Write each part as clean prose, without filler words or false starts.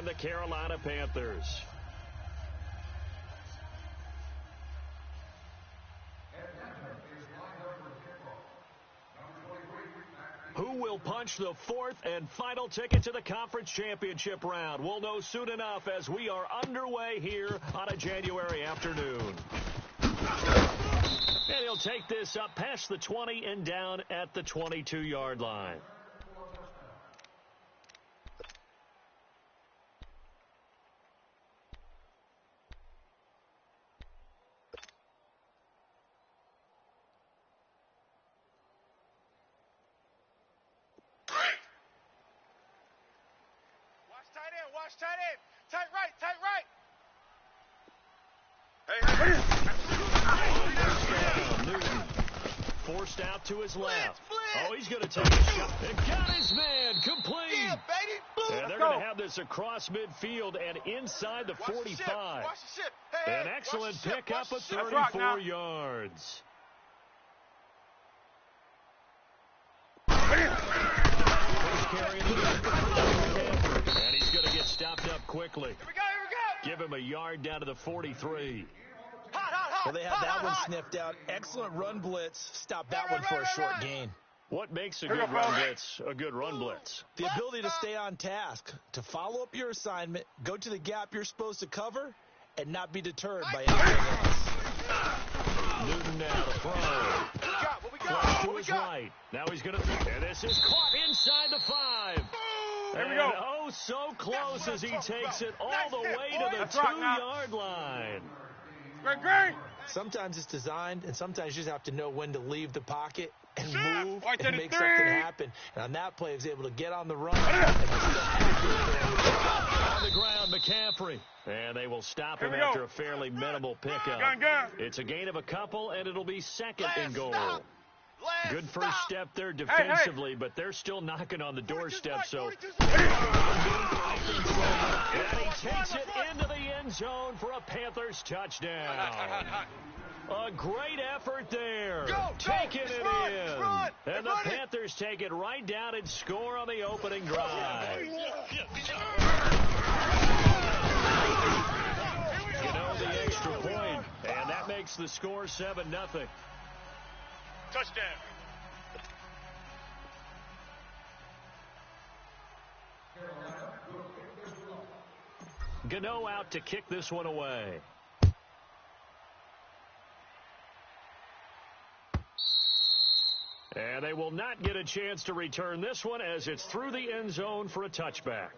and the Carolina Panthers. Who will punch the fourth and final ticket to the conference championship round? We'll know soon enough as we are underway here on a January afternoon. And he'll take this up past the 20 and down at the 22-yard line. Tight right. Newton forced out to his left. Oh, he's going to take a shot. And got his man complete. Yeah, baby. And they're going to have this across midfield and inside the 45. Watch the ship. Hey, An excellent pickup of 34 yards. First carry of the day for Panthers. And he's going to get stopped up quickly. Here we go. Give him a yard down to the 43. Well, they have that one sniffed out. Excellent run blitz. Stop that one for a short gain. What makes a good run blitz a good run blitz? The ability to stay on task, to follow up your assignment, go to the gap you're supposed to cover, and not be deterred by anything else. Newton now to throw. Flash to his right. Now he's going to throw. And this is caught inside the 5. There we go. Oh, so close as he takes it all the way to the 2-yard line. Great. Sometimes it's designed, and sometimes you just have to know when to leave the pocket and move and make 33. something happen. And on that play, he was able to get on the run. And on the ground, McCaffrey. And they will stop him after a fairly minimal pickup. It's a gain of a couple, and it'll be second and goal. Good first step there defensively, but they're still knocking on the doorstep. So, and he takes it into the end zone for a Panthers touchdown. A great effort there. Taking it in. And the Panthers take it right down and score on the opening drive. You know, the extra point, and that makes the score 7-0. Touchdown. Gano out to kick this one away. And they will not get a chance to return this one as it's through the end zone for a touchback.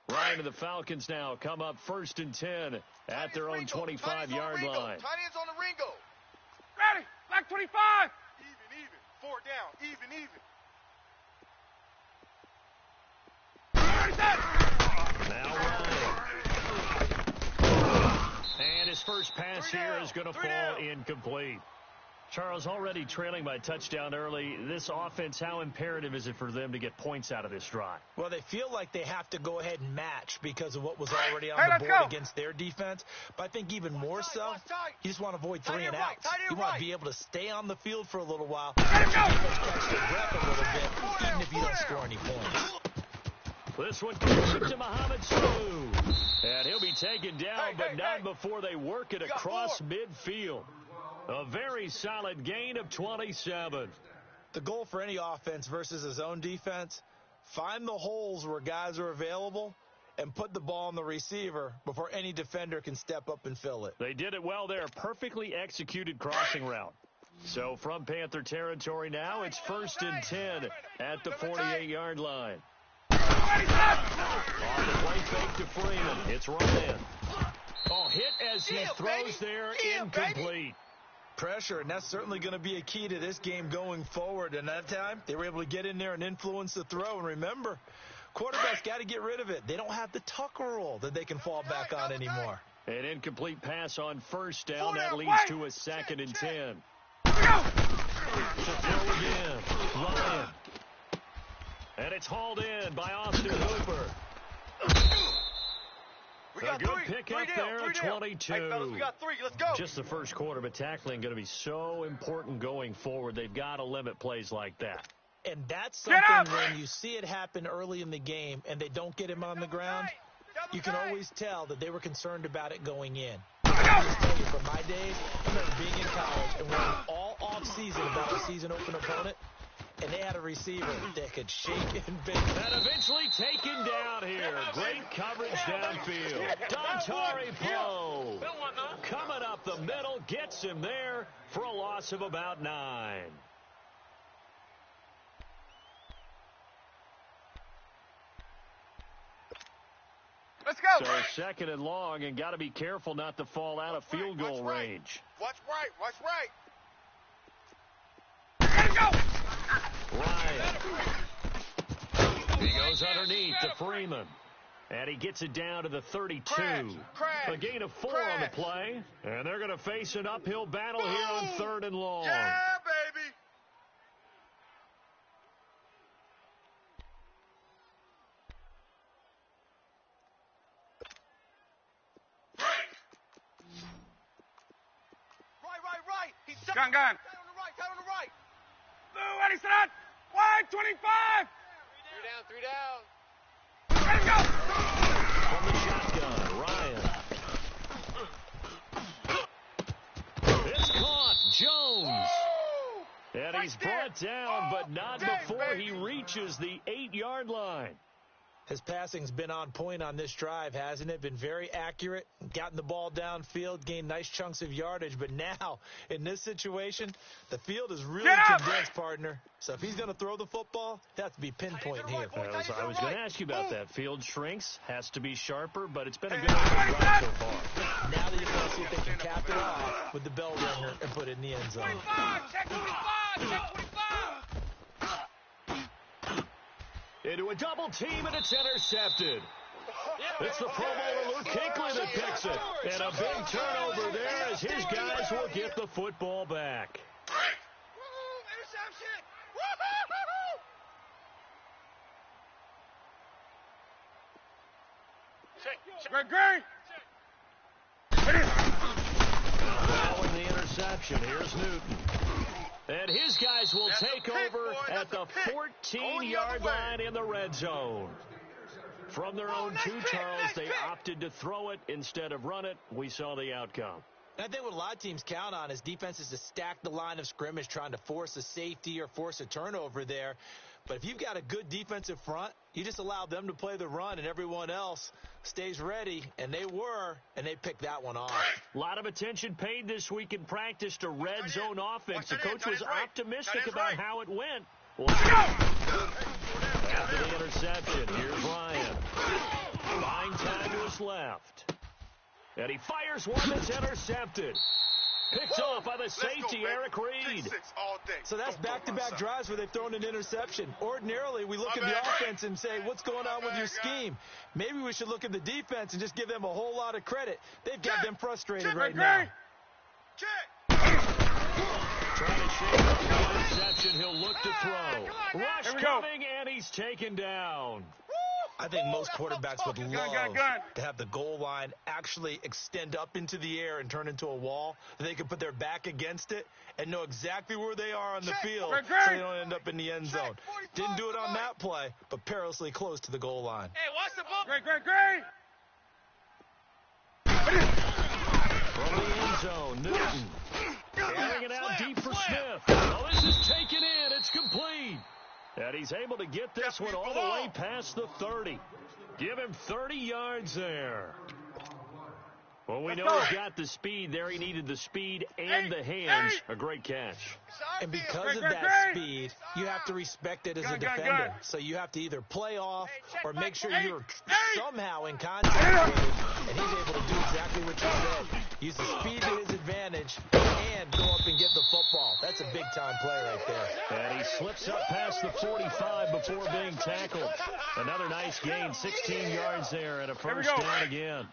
Ryan and the Falcons now come up 1st and 10 at their own 25-yard line. Tight ends on the Ringo. Ready. Black 25. Even. 4 down. Even. Now Ryan. And his first pass here is going to fall incomplete. Charles, already trailing by a touchdown early. This offense, how imperative is it for them to get points out of this drive? Well, they feel like they have to go ahead and match because of what was already on the board against their defense. But I think even more so, you just want to avoid 3 and outs. You want to be able to stay on the field for a little while, catch their breath a little bit, even if you don't score any points. This one goes to Mohamed Sanu. And he'll be taken down, but not before they work it across midfield. A very solid gain of 27. The goal for any offense versus his own defense, find the holes where guys are available and put the ball on the receiver before any defender can step up and fill it. They did it well there. Perfectly executed crossing route. So from Panther territory now, it's 1st and 10 at the 48-yard line. On the play fake to Freeman. It's Ryan. Oh, hit as he throws there, incomplete. Pressure, and that's certainly going to be a key to this game going forward. And that time, they were able to get in there and influence the throw. And remember, quarterbacks got to get rid of it. They don't have the Tucker rule that they can fall back on anymore. An incomplete pass on 1st down. That leads to a 2nd and 10. To throw again. Ryan. And it's hauled in by Austin Hooper. A good pickup there at 22. Hey, fellas, we got 3. Let's go. Just the first quarter, but tackling going to be so important going forward. They've got to limit plays like that. And that's something when you see it happen early in the game and they don't get him on the ground, you can always tell that they were concerned about it going in. I can just tell you from my days, I remember being in college and worrying all off-season about a season-open opponent, and they had a receiver that could shake and bake. And eventually taken down here. Great coverage downfield. Dontari Poe coming up the middle, gets him there for a loss of about 9. Let's go. So second and long, and got to be careful not to fall out of field goal range. Watch right. Watch right. Ryan. He goes underneath to Freeman. And he gets it down to the 32. A gain of 4 on the play. And they're going to face an uphill battle here on 3rd and long. Yeah, baby. Right. He's Gun. Tight on the right. Blue, ready, set. Wide, 25. 3 down. Ready, go. From the shotgun, Ryan. It's caught. Jones. And he's brought down, but not before he reaches the 8-yard line. His passing's been on point on this drive, hasn't it? Been very accurate, gotten the ball downfield, gained nice chunks of yardage. But now, in this situation, the field is really condensed, partner. So if he's going to throw the football, it has to be pinpoint here. I was going to ask you about that. Field shrinks, has to be sharper, but it's been a good drive so far. Now they're going to see if they can cap it off with the bell ringer and put it in the end zone. 25, check 25, check 25. Into a double team, and it's intercepted. It's the Pro Bowler Luke Kuechly that picks it. And a big turnover there as his guys will get the football back. Interception. Greg. Following the interception, here's Newton. And his guys will take over at the 14-yard line in the red zone. From their own 2, Charles, they opted to throw it instead of run it. We saw the outcome. And I think what a lot of teams count on is defenses to stack the line of scrimmage, trying to force a safety or force a turnover there. But if you've got a good defensive front, you just allow them to play the run and everyone else stays ready, and they were, and they picked that one off. A lot of attention paid this week in practice to red zone offense. The coach was optimistic about how it went. After the interception, here's Ryan. Buying time to his left. And he fires one that's intercepted. Picked off by the safety, Eric Reed. So that's back-to-back drives where they've thrown an interception. Ordinarily, we look at the offense and say, what's going on with your scheme? Maybe we should look at the defense and just give them a whole lot of credit. They've got them frustrated right now. Trying to shake up the interception. He'll look to throw. Rush coming, and he's taken down. I think most quarterbacks would love to have the goal line actually extend up into the air and turn into a wall. They can put their back against it and know exactly where they are on the field so they don't end up in the end zone. Didn't do it on that play, but perilously close to the goal line. Hey, watch the ball. Great. From the end zone, Newton. Carrying it out deep for Smith. Oh, this is taken in. It's complete. And he's able to get this one all the way past the 30. Give him 30 yards there. Well, we know he's got the speed there. He needed the speed and the hands. A great catch. And because of that speed, you have to respect it as a defender. So you have to either play off or make sure you're somehow in contact with it. And he's able to do exactly what you said. Use the speed to his advantage and go up and get the football. That's a big-time play right there. And he slips up past the 45 before being tackled. Another nice gain, 16 yards there, and a first down again.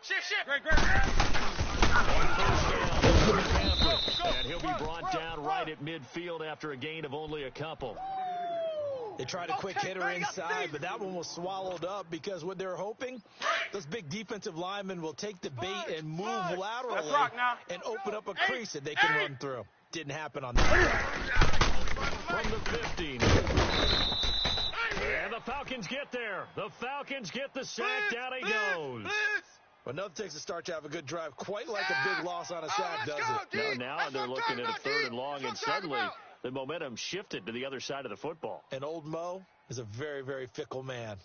Shift. First down. And he'll be brought down right at midfield after a gain of only a couple. They tried a quick hitter inside, but that one was swallowed up because what they're hoping, those big defensive linemen will take the bait and move laterally and open up a crease that they can run through. Didn't happen on that. From the 15. And the Falcons get there. The Falcons get the sack. Down he goes. Well, nothing takes a start to have a good drive quite like a big loss on a sack, does it? No, now they're looking at a 3rd and long, and suddenly the momentum shifted to the other side of the football. And old Mo is a very, very fickle man.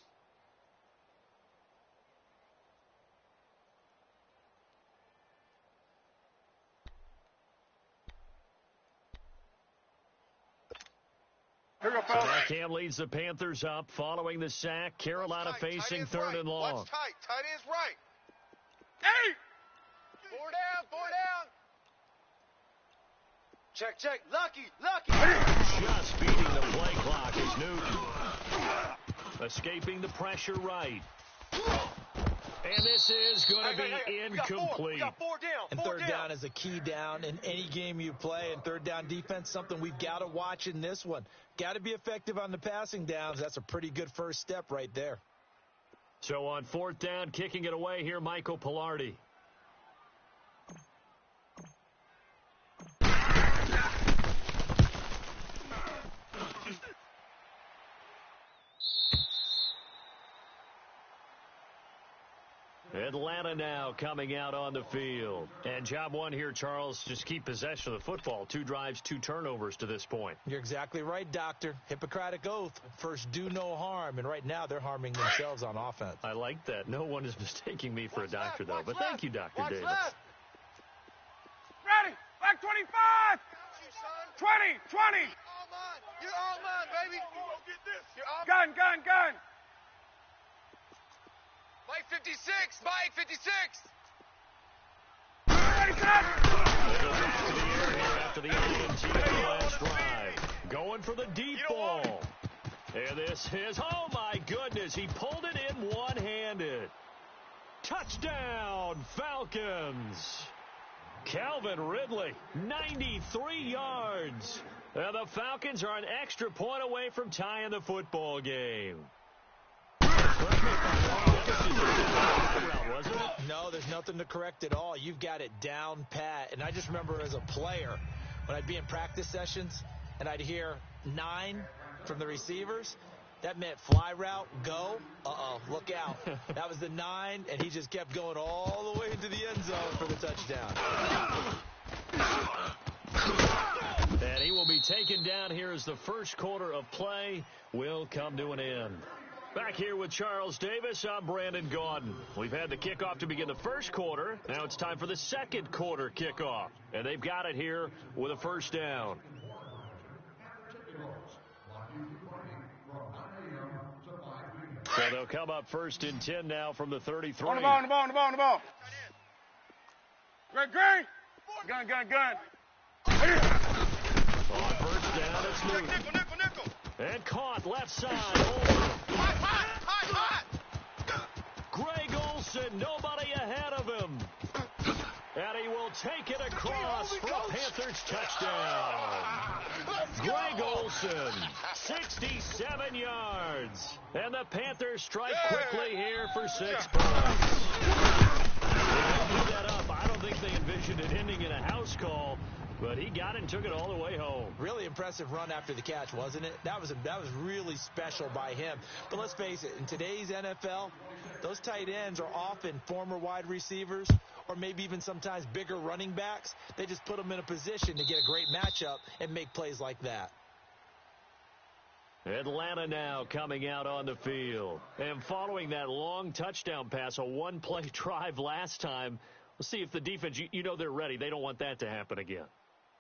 Here we go, So fellas. now Cam leads the Panthers up following the sack. Carolina facing 3rd and long. Watch tight. Tight end's right. Hey! 4 down. 4 down. Check. Lucky. Just beating the play clock is Newton. Escaping the pressure right. And this is going to be incomplete. We got 4 down. And 4 3rd down is a key down in any game you play. And 3rd down defense, something we've got to watch in this one. Got to be effective on the passing downs. That's a pretty good first step right there. So on 4th down, kicking it away here, Michael Pilardi. Atlanta now coming out on the field. And job one here, Charles, just keep possession of the football. 2 drives, 2 turnovers to this point. You're exactly right, Doctor. Hippocratic oath. First, do no harm. And right now, they're harming themselves on offense. I like that. No one is mistaking me for a doctor, though. But thank you, Dr. Watch Davis. left. Ready. Back 25. 20. You're all mine, baby. You're all Gun. Mike 56. Mike 56. Ready, set. They go back to the air here after the INT of the last drive. Going for the deep ball. And this is, oh my goodness, he pulled it in one-handed. Touchdown, Falcons. Calvin Ridley, 93 yards. And the Falcons are an extra point away from tying the football game. Wasn't it? No, there's nothing to correct at all. You've got it down pat. And I just remember as a player, when I'd be in practice sessions and I'd hear 9 from the receivers, that meant fly route, go. Look out. That was the 9, and he just kept going all the way into the end zone for the touchdown. And he will be taken down here as the first quarter of play will come to an end. Back here with Charles Davis, I'm Brandon Gaudin. We've had the kickoff to begin the first quarter. Now it's time for the second quarter kickoff. And they've got it here with a first down. So they'll come up 1st and 10 now from the 33. On the ball. Greg. Gun. On first down, it's Newton. Nickel. And caught left side. Over. Hot. Greg Olsen, nobody ahead of him. And he will take it across for a Panthers touchdown. Greg Olsen, 67 yards. And the Panthers strike quickly here for 6 points. They blew that up. I don't think they envisioned it ending in a house call. But he got it and took it all the way home. Really impressive run after the catch, wasn't it? That was really special by him. But let's face it, in today's NFL, those tight ends are often former wide receivers or maybe even sometimes bigger running backs. They just put them in a position to get a great matchup and make plays like that. Atlanta now coming out on the field. And following that long touchdown pass, a one-play drive last time, we'll see if the defense, you know they're ready. They don't want that to happen again.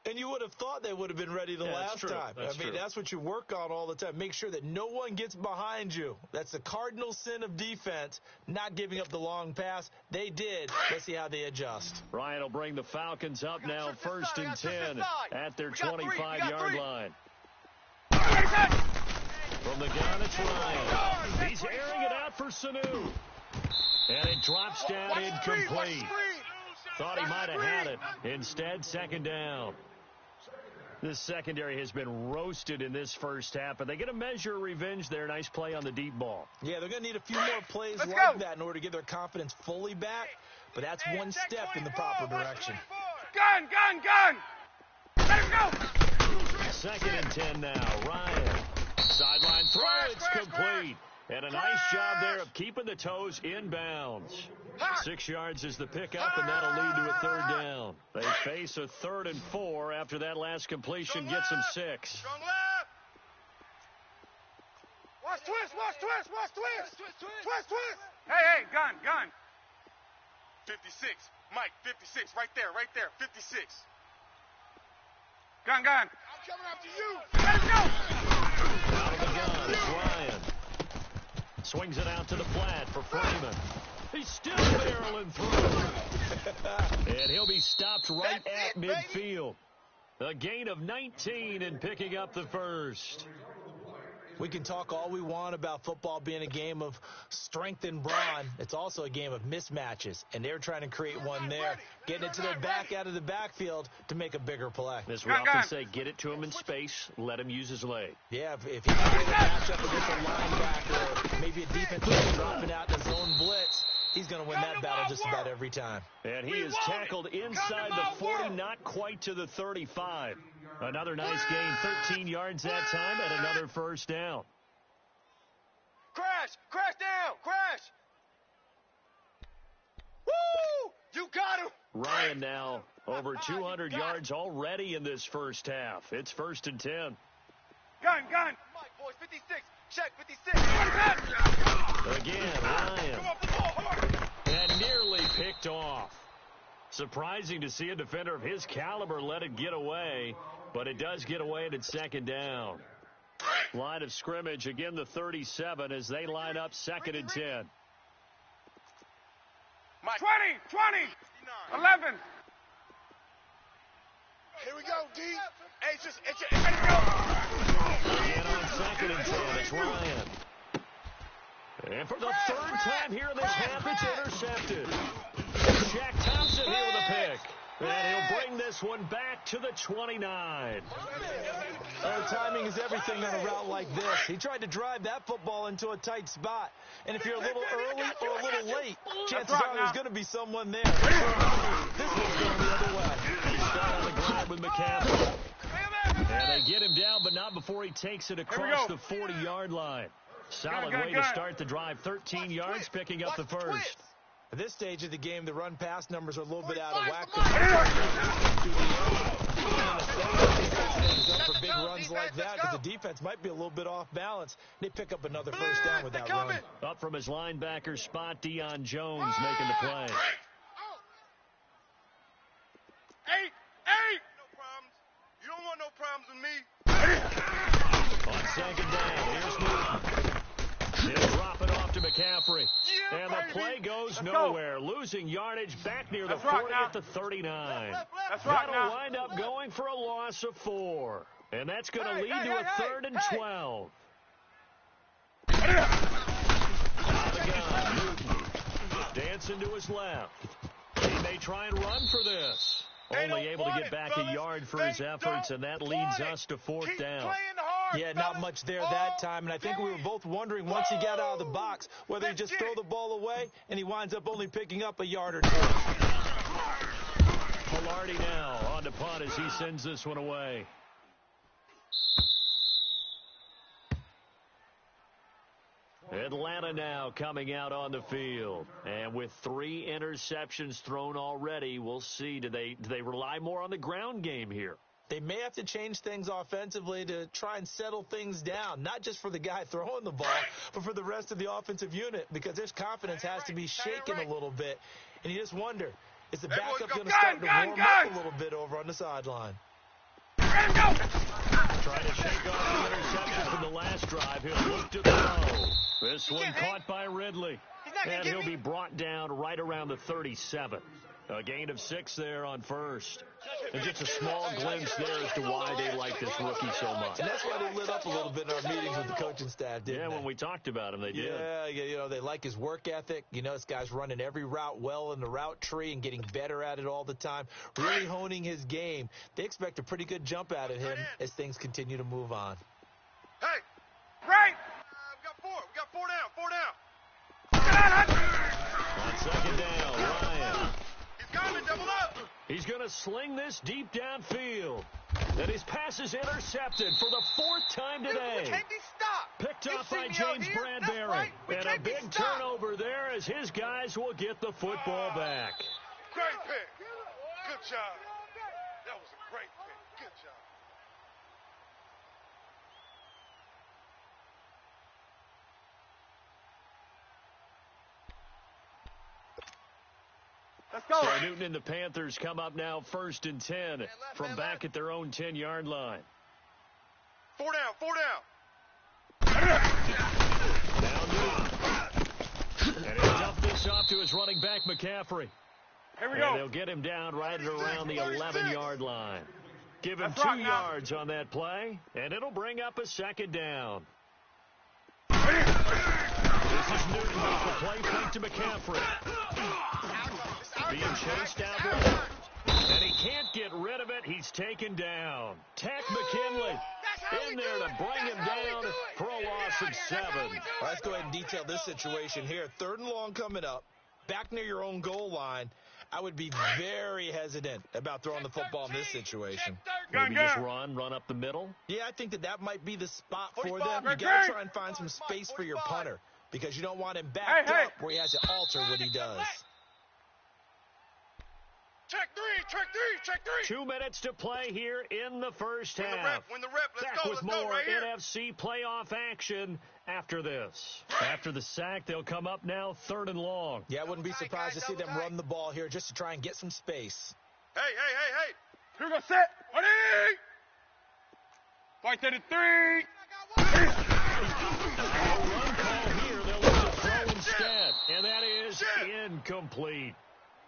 And you would have thought they would have been ready the last time. That's what you work on all the time. Make sure that no one gets behind you. That's the cardinal sin of defense, not giving up the long pass. They did. Let's see how they adjust. Ryan will bring the Falcons up now 1st and 10 at their 25-yard line. From the gun, it's Ryan. He's airing it out for Sanu. And it drops down incomplete. Thought he might have had it. Instead, second down. This secondary has been roasted in this first half, but they get a measure of revenge there. Nice play on the deep ball. Yeah, they're going to need a few more plays like that in order to get their confidence fully back, but that's one step in the proper direction. Gun, gun, gun! Let him go! Second and 10 now. Ryan. Sideline throw. It's complete. And a nice job there of keeping the toes inbounds. 6 yards is the pickup, and that'll lead to a third down. They face a 3rd and 4 after that last completion gets them 6. Strong left. Watch twist, watch twist, watch twist. Twist, twist. Hey, hey, gun, gun. 56. Mike, 56. Right there, 56. Gun, gun. I'm coming after you. Let him go! Out of the gun, it's Ryan. Swings it out to the flat for Freeman. He's still barreling through. And he'll be stopped right at midfield. A gain of 19 and picking up the first. We can talk all we want about football being a game of strength and brawn. It's also a game of mismatches, and they're trying to create one there, getting it to their back out of the backfield to make a bigger play. As we often say, get it to him in space, let him use his leg. Yeah, if he can get a match up against a linebacker or maybe a defense dropping out in a zone blitz, he's going to win that battle just about every time. And he is tackled inside the 40, not quite to the 35. Another nice gain, 13 yards that time, and another first down. Crash, crash down, crash. Woo! You got him. Ryan now over 200 yards already in this first half. It's 1st and 10. Gun, gun. Mike, boys, 56. Check, 56. Again, Ryan. And nearly picked off. Surprising to see a defender of his caliber let it get away, but it does get away and it's second down. Line of scrimmage, again the 37 as they line up 2nd and 10. Mike. 20, 11. Here we go, D. Hey, just, Let him go! Again on 2nd and 10, it's Ryan. And for the 3rd time here in this half, it's intercepted. Jack Thompson here with a pick. And he'll bring this one back to the 29. Timing is everything on a route like this. He tried to drive that football into a tight spot. And if you're a little early or a little late, chances are there's going to be someone there. This one's going the other way. He's still on the ground with McCaffrey. And they get him down, but not before he takes it across the 40-yard line. Solid way to start the drive. 13 yards, picking up the first. At this stage of the game, the run-pass numbers are a little bit out of whack. For big runs like that, because the defense might be a little bit off balance. They pick up another first down with that run. Up from his linebacker spot, Deion Jones making the play. 8. No problems. You don't want no problems with me. On second down, here's Newton. He'll drop it off to McCaffrey. And the play goes nowhere. Losing yardage back near the 40 at the 39. That'll wind up going for a loss of 4. And that's going to lead to a 3rd and 12. Out of the gun, Newton. Dancing to his left. He may try and run for this. Only able to get back a yard for his efforts, and that leads us to 4th down. Yeah, not much there that time, and I think we were both wondering once he got out of the box whether he just throw the ball away, and he winds up only picking up a yard or 2. Palardy now on the punt as he sends this one away. Atlanta now coming out on the field. And with 3 interceptions thrown already, we'll see. Do they rely more on the ground game here? They may have to change things offensively to try and settle things down, not just for the guy throwing the ball, but for the rest of the offensive unit, because their confidence has to be shaken a little bit. And you just wonder, is the backup going to start to warm up a little bit over on the sideline? Trying to shake off the interception from the last drive. He'll look to throw. This one caught by Ridley. And he'll be brought down right around the 37. A gain of 6 there on first. And just a small glimpse there as to why they like this rookie so much. And that's why they lit up a little bit in our meetings with the coaching staff, didn't they? Yeah, when we talked about him, they did. Yeah, you know, they like his work ethic. You know, this guy's running every route well in the route tree and getting better at it all the time, really honing his game. They expect a pretty good jump out of him as things continue to move on. Hey! Right! We got 4. We got 4 down. 4 down. On second down, Ryan. He's coming. Double up. He's going to sling this deep downfield. And his pass is intercepted for the 4th time today. You can't be stopped. Picked You up see by me out James here? Bradbury. That's right. We And a can't be big stopped. turnover there as his guys will get the football back. Great pick. Good job. That was a great pick. Good job. Let's go. So Newton and the Panthers come up now 1st and 10 from back at their own 10-yard line. 4 down. 4 down. Now Newton. And he'll dump this off to his running back, McCaffrey. Here we And go. they'll get him down right at around the 11-yard line. Give him Let's 2 rock now. yards on that play, and it'll bring up a 2nd down. This is Newton with the play fake to McCaffrey. Being chased out left. And he can't get rid of it. He's taken down. Tack McKinley in there to bring him down for a loss of 7. All right, let's go ahead and detail this situation here. 3rd and long coming up. Back near your own goal line. I would be very hesitant about throwing the football in this situation. Maybe just run up the middle. Yeah, I think that might be the spot for 45, them. You right got to there. try and find some space for your 45. punter because you don't want him backed Hey. up where he has to alter what he does. Check 3. Check 3. Check 3. 2 minutes to play here in the first Win the half. rep. Win the rep. Let's Back go. with Let's go more right here. NFC playoff action after this. After the sack, they'll come up now 3rd and long. Yeah, I wouldn't be surprised to see them run the ball here just to try and get some space. Hey. Here we go. Set. Ready. Fight to the 3. Run call here. They'll look to throw instead. And that is incomplete.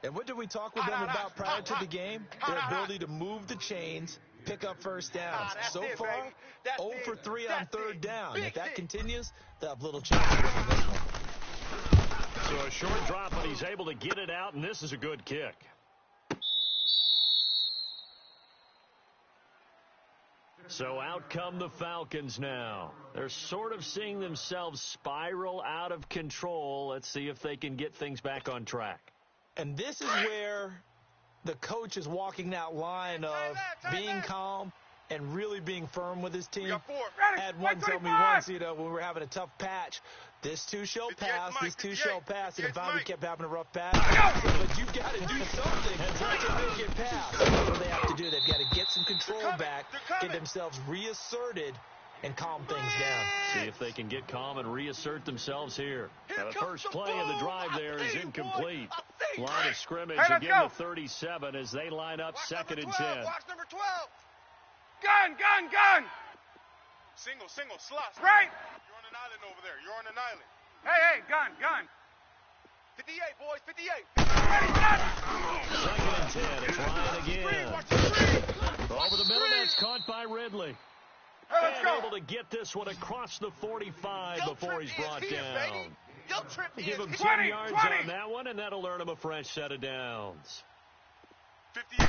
And what did we talk with them about prior to the game? Their ability to move the chains, pick up first downs. That's So it, far, baby. That's 0 for it. 3 on That's 3rd it. down. Big If that hit. continues, they'll have little chance of winning this one. So a short drop, but he's able to get it out, and this is a good kick. So out come the Falcons now. They're sort of seeing themselves spiral out of control. Let's see if they can get things back on track. And this is where the coach is walking that line of being calm and really being firm with his team. We got 4. Ready. Had one tell me 125. once, you know, when we were having a tough patch, this too shall 58 pass, Mike, this too 58, shall pass, and 58 finally Mike. kept having a rough patch. But you've got to do something to make it pass. That's what they have to do. They've got to get some control back, get themselves reasserted, and calm things down. See if they can get calm and reassert themselves here. Here Now, the comes first the play of the ball. drive I there is see you, boy. incomplete. I see you. Line of scrimmage Hey, let's again go. to 37 as they line up Watch 2nd number and 12. 10. Watch number 12. Gun. Single, slots. Right. You're on an island over there. You're on an island. Hey, gun. 58, boys, 58. Ready, set. 2nd and 10. It's Ryan again. Watch the screen. Over the middle, that's caught by Ridley. Hey, let's And go. able to get this one across the 45 Yo, before Trip he's is brought here, down. baby. Yo, Trip Give him is 10 20, yards 20. on that one, and that'll earn him a fresh set of downs. 58.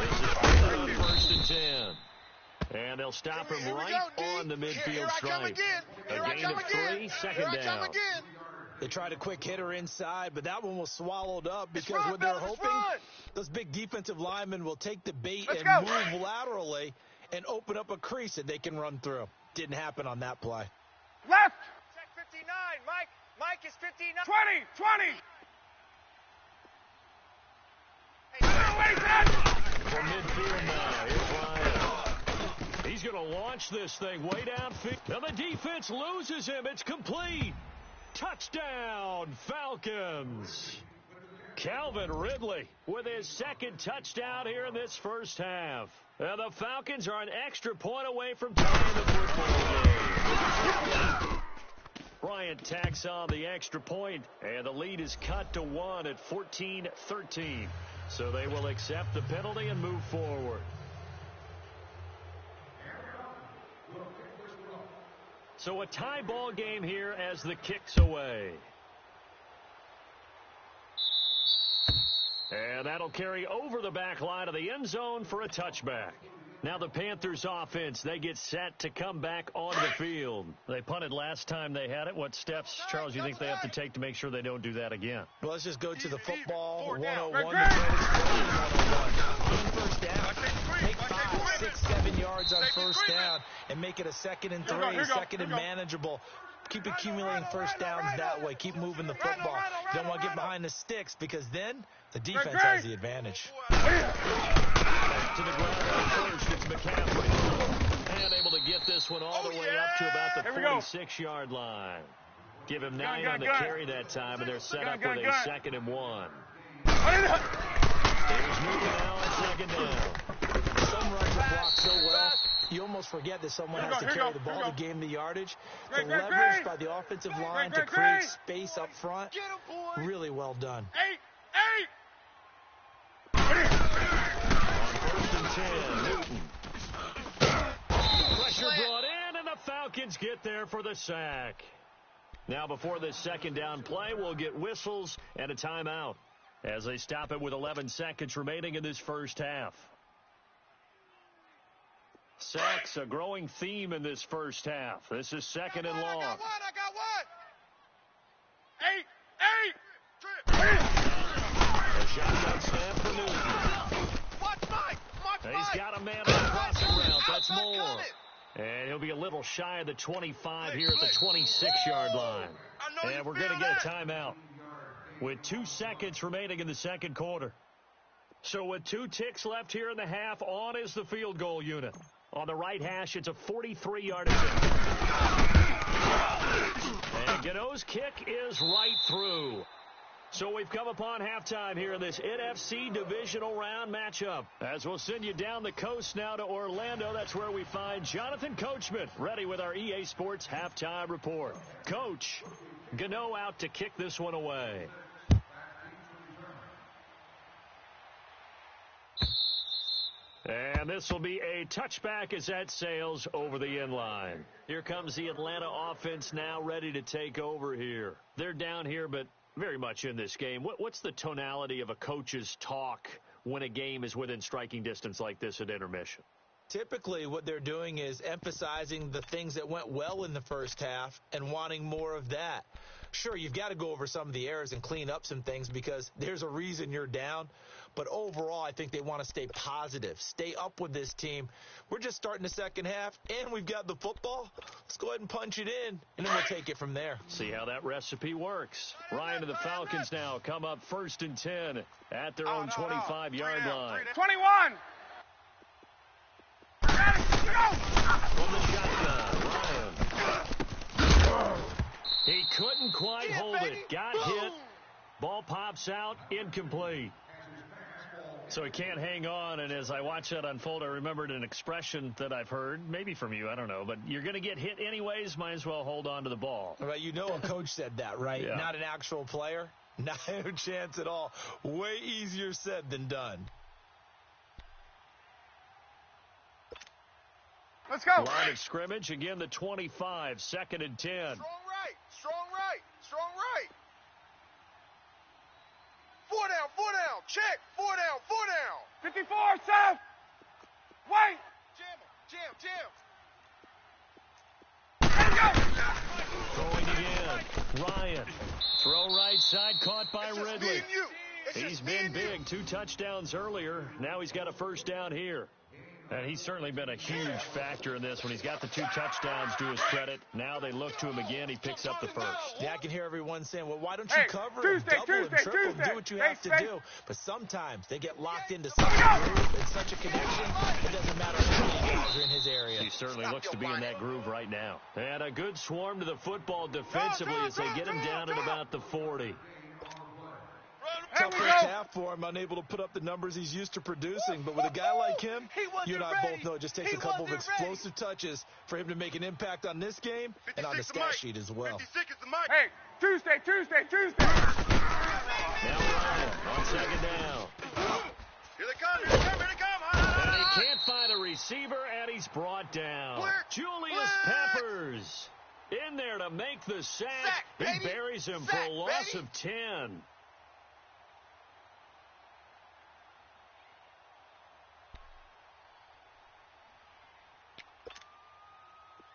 This is on 1st and 10. And they'll stop him Here we right go, D. on the Here midfield I come stripe. again. Here A I gain come of again. 3, 2nd Here I come down. again. They tried a quick hitter inside, but that one was swallowed up Let's because run, what they're fellas, let's hoping, run. those big defensive linemen will take the bait Let's and go. move laterally and open up a crease that they can run through. Didn't happen on that play. Left. Check 59. Mike is 59. 20. Hey, From midfield now, here's Ryan. He's going to launch this thing way downfield. Now the defense loses him. It's complete. Touchdown, Falcons. Calvin Ridley with his 2nd touchdown here in this first half. And the Falcons are an extra point away from tying the football game. Bryant tacks on the extra point, and the lead is cut to 1 at 14-13. So they will accept the penalty and move forward. So a tie ball game here as the kick's away. And that'll carry over the back line of the end zone for a touchback. Now the Panthers offense, they get set to come back onto the field. They punted last time they had it. What steps, Charles, you think they have to take to make sure they don't do that again? Well, let's just go to the football 101. The on first down, take 5, 6, 7 yards on first down and make it a 2nd and 3, second and manageable. Keep accumulating first downs that way. Keep moving the football. You don't want to get behind the sticks because then the defense has the advantage. Back to the ground first. It's McCaffrey. And able to get this one all the way up to about the 46-yard line. Give him 9 on the carry that time, and they're set up with a 2nd and 1. Here's moving now on 2nd down. Some runs are blocked so well, you almost forget that someone has to carry the ball to gain the yardage. The leverage by the offensive line to create space up front, really well done. On 1st and 10, Newton. Pressure brought in, and the Falcons get there for the sack. Now before this 2nd down play, we'll get whistles and a timeout as they stop it with 11 seconds remaining in this first half. Sacks, a growing theme in this first half. This is 2nd and long. I got one. 8. A shotgun snap for Newton. Watch Mike. He's got a man on the crossing route. That's Moore. And he'll be a little shy of the 25 here at the 26-yard line. And we're going to get a timeout with 2 seconds remaining in the 2nd quarter. So with 2 ticks left here in the half, on is the field goal unit. On the right hash, it's a 43-yard attempt. And Gano's kick is right through. So we've come upon halftime here in this NFC divisional round matchup. As we'll send you down the coast now to Orlando, that's where we find Jonathan Coachman ready with our EA Sports halftime report. Coach, Gano out to kick this one away. And this will be a touchback as that sails over the end line. Here comes the Atlanta offense now ready to take over here. They're down here, but very much in this game. What's the tonality of a coach's talk when a game is within striking distance like this at intermission? Typically, what they're doing is emphasizing the things that went well in the first half and wanting more of that. Sure, you've got to go over some of the errors and clean up some things because there's a reason you're down. But overall, I think they want to stay positive, stay up with this team. We're just starting the second half, and we've got the football. Let's go ahead and punch it in, and then we'll take it from there. See how that recipe works. Ryan and the Falcons now come up 1st and 10 at their own 25-yard line. 21. From the shotgun, Ryan. He couldn't quite hold it. Got hit. Ball pops out, incomplete. So he can't hang on, and as I watch that unfold, I remembered an expression that I've heard, maybe from you, I don't know, but you're going to get hit anyways, might as well hold on to the ball. Well, you know a coach said that, right? Yeah. Not an actual player? Not a chance at all. Way easier said than done. Let's go. Line of scrimmage, again the 25, 2nd and 10. Strong right. Strong right. Strong right. 4 down. 4 down. Check. 4 down. 4 down. 54, Seth. Wait. Jam. Throwing again. Ryan. Throw right side, caught by Ridley. He's been big. 2 touchdowns earlier. Now he's got a first down here. And he's certainly been a huge factor in this when he's got the 2 touchdowns to his credit. Now they look to him again. He picks up the first. Yeah, I can hear everyone saying, well, why don't you cover and double and triple, do what you have to do. But sometimes they get locked into such a groove and such a connection, it doesn't matter how many guys are in his area. He certainly looks to be in that groove right now. And a good swarm to the football defensively as they get him down at about the 40. tough first half for him, unable to put up the numbers he's used to producing. But with a guy like him, you and I both know it just takes a couple of explosive touches for him to make an impact on this game and on the stat sheet as well. Hey, Tuesday. Now Ryan on second down. Here they come. And he can't find a receiver, and he's brought down. Julius Peppers in there to make the sack. He buries him for a loss of 10.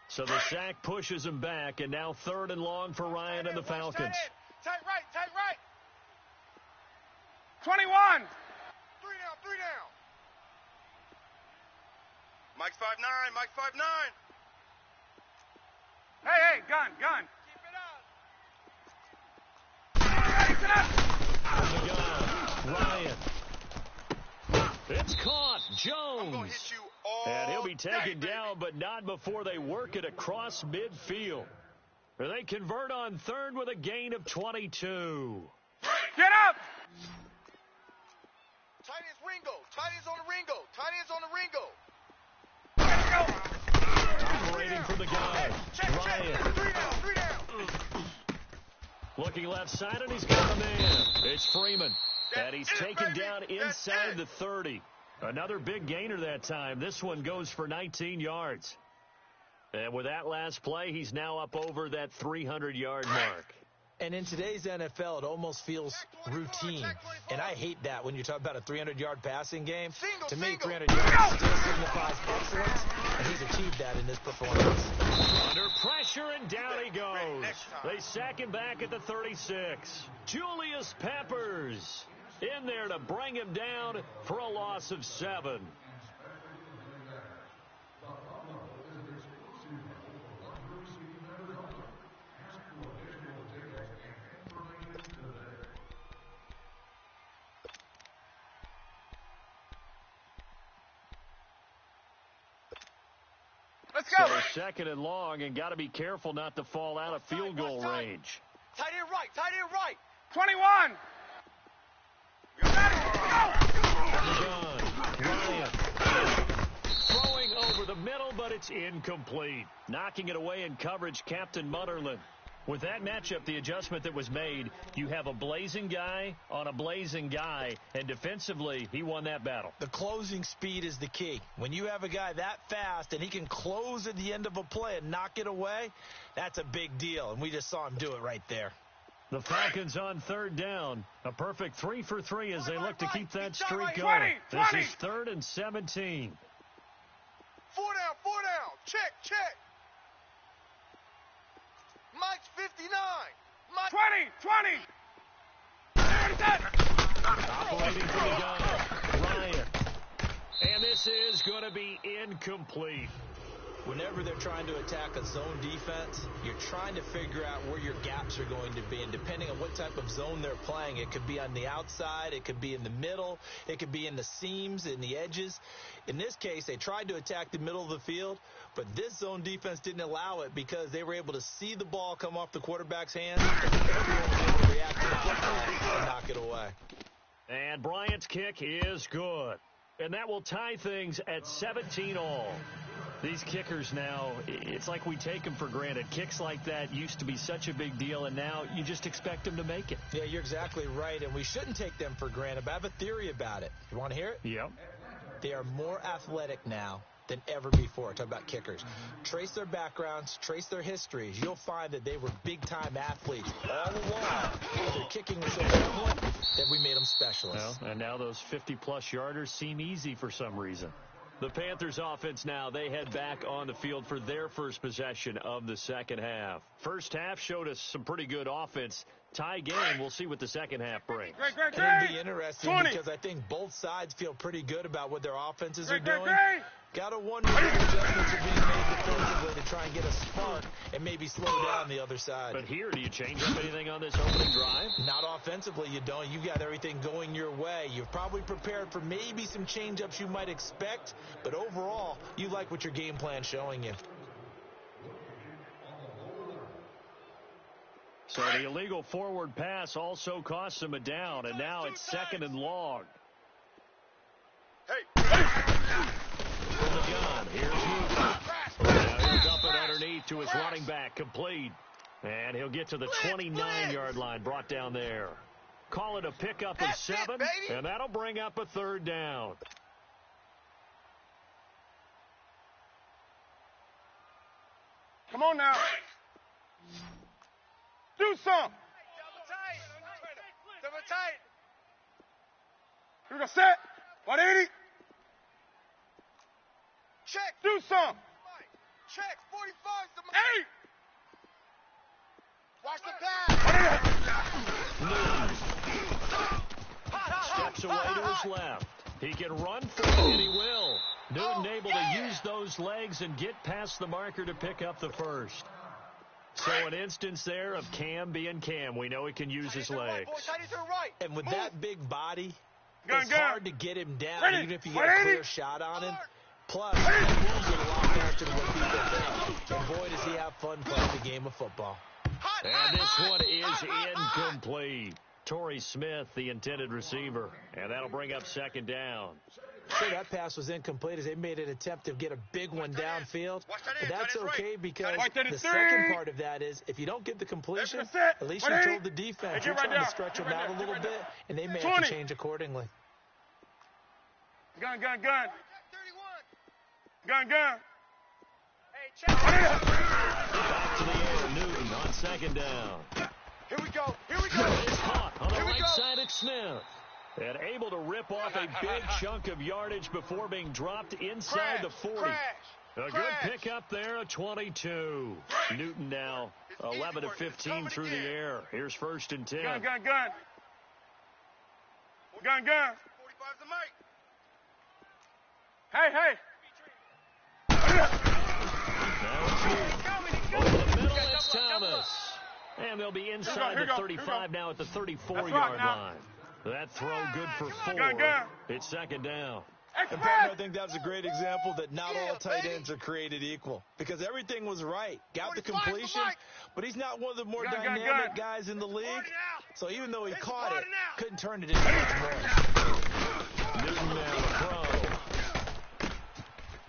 So the sack pushes him back, and now 3rd and long for Ryan and the Falcons. Tight right. 21. 3 down. Mike's 5'9", Mike's 5'9". Hey, gun. The gun, Ryan. It's caught. Jones. And he'll be taken down, but not before they work it across midfield. They convert on 3rd with a gain of 22. Get up. Tight ends Ringo. Tight ends on the Ringo. Operating for the guy. Ryan. 3 down. Looking left side, and he's got a man. It's Freeman. And he's taken down inside the 30. Another big gainer that time. This one goes for 19 yards. And with that last play, he's now up over that 300-yard mark. And in today's NFL, it almost feels routine. And I hate that when you talk about a 300-yard passing game. To me, 300 yards still signifies excellence, and he's achieved that in this performance. Under pressure, and down he goes. They sack him back at the 36. Julius Peppers in there to bring him down for a loss of 7. Let's go. So 2nd and long, and got to be careful not to fall out of field goal range. Tight end right. 21. Ryan throwing over the middle, but it's incomplete. Knocking it away in coverage, Captain Mutterland. With that matchup, the adjustment that was made, you have a blazing guy on a blazing guy, and defensively, he won that battle. The closing speed is the key. When you have a guy that fast and he can close at the end of a play and knock it away, that's a big deal, and we just saw him do it right there. The Falcons on 3rd down. A perfect 3 for 3 as they look to keep that streak going. This is 3rd and 17. 4 down. Check. Mike's 59. Mike 20. Operating for the guy, Ryan. And this is going to be incomplete. Whenever they're trying to attack a zone defense, you're trying to figure out where your gaps are going to be. And depending on what type of zone they're playing, it could be on the outside, it could be in the middle, it could be in the seams, in the edges. In this case, they tried to attack the middle of the field, but this zone defense didn't allow it because they were able to see the ball come off the quarterback's hands, and everyone was able to react to the football and knock it away. And Bryant's kick is good. And that will tie things at 17-all. These kickers now, it's like we take them for granted. Kicks like that used to be such a big deal, and now you just expect them to make it. Yeah, you're exactly right, and we shouldn't take them for granted, but I have a theory about it. You want to hear it? Yep. They are more athletic now than ever before. Talk about kickers. Trace their backgrounds, trace their histories. You'll find that they were big-time athletes all along. Their kicking was so prevalent that we made them specialists. Well, and now those 50-plus yarders seem easy for some reason. The Panthers offense now, they head back on the field for their first possession of the second half. First half showed us some pretty good offense. Tie game, we'll see what the second half brings. And it'll be interesting because I think both sides feel pretty good about what their offenses are doing. Got to wonder what adjustments are being made defensively to try and get a spark and maybe slow down the other side. But here, do you change up anything on this opening drive? Not offensively, you don't. You've got everything going your way. You're probably prepared for maybe some change-ups you might expect, but overall, you like what your game plan's showing you. So the illegal forward pass also costs him a down, and now it's 2nd and long. Hey. From the gun, here's Newton. Now he'll dump it underneath to his running back, complete. And he'll get to the 29-yard line, brought down there. Call it a pickup of 7, and that'll bring up a 3rd down. Come on now. Do some. Double tight. Here we go, set. 180. Check. Do some. Check. 45's the Hey. Watch the pass. Steps away to his left. He can run for it, and he will. Newton able to use those legs and get past the marker to pick up the 1st. So an instance there of Cam being Cam. We know he can use his legs. And with that big body, Gun, it's gun. hard to get him down, Ready. even if you get a clear shot on him. Plus, he moves it a lot faster than what people think. And boy, does he have fun playing the game of football. And this one is incomplete. Torrey Smith, the intended receiver. And that'll bring up 2nd down. So that pass was incomplete as they made an attempt to get a big one downfield. But that's okay because the second part of that is if you don't get the completion, at least you told the defense you're trying to stretch them out a little bit, and they may have to change accordingly. Gun, gun, gun. Gun, gun. Hey, check. Back to the air, Newton on 2nd down. Here we go. Here we go. It's caught on the right side at Smith. And able to rip off a big chunk of yardage before being dropped inside the 40. A good pickup there, a 22. Newton now 11 of 15 through the air. Here's 1st and 10. Gun, gun, gun. Gun, gun. 45's the mic. Hey, hey. Now it's Newton. Over the middle, it's Thomas. And they'll be inside the 35 now at the 34-yard line. That throw good for 4. It's 2nd down. And partner, I think that's a great example that not all tight ends are created equal. Because everything was right. Got the completion, but he's not one of the more dynamic guys in the league. So even though he caught it, couldn't turn it into much more. Newton now the throw.